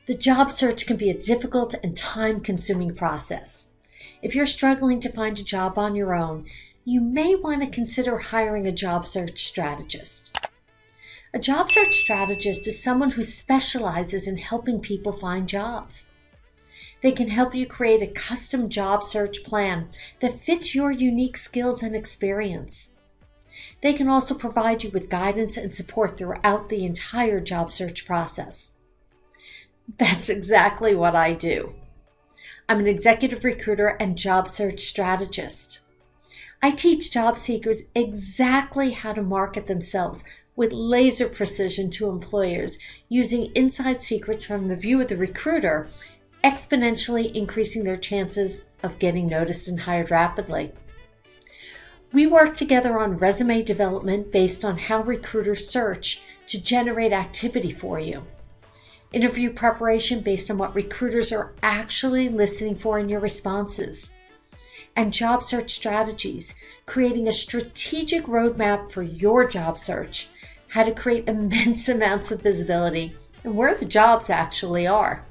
The job search can be a difficult and time-consuming process. If you're struggling to find a job on your own, you may want to consider hiring a job search strategist. A job search strategist is someone who specializes in helping people find jobs. They can help you create a custom job search plan that fits your unique skills and experience. They can also provide you with guidance and support throughout the entire job search process. That's exactly what I do. I'm an executive recruiter and job search strategist. I teach job seekers exactly how to market themselves with laser precision to employers using inside secrets from the view of the recruiter, exponentially increasing their chances of getting noticed and hired rapidly. We work together on resume development based on how recruiters search to generate activity for you. Interview preparation based on what recruiters are actually listening for in your responses. And job search strategies, creating a strategic roadmap for your job search, how to create immense amounts of visibility, and where the jobs actually are.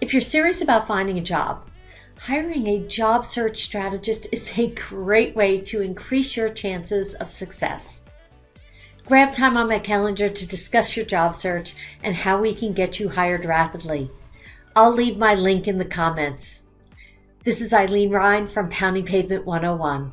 If you're serious about finding a job, hiring a job search strategist is a great way to increase your chances of success. Grab time on my calendar to discuss your job search and how we can get you hired rapidly. I'll leave my link in the comments. This is Ilene Rein from Pounding Pavement 101.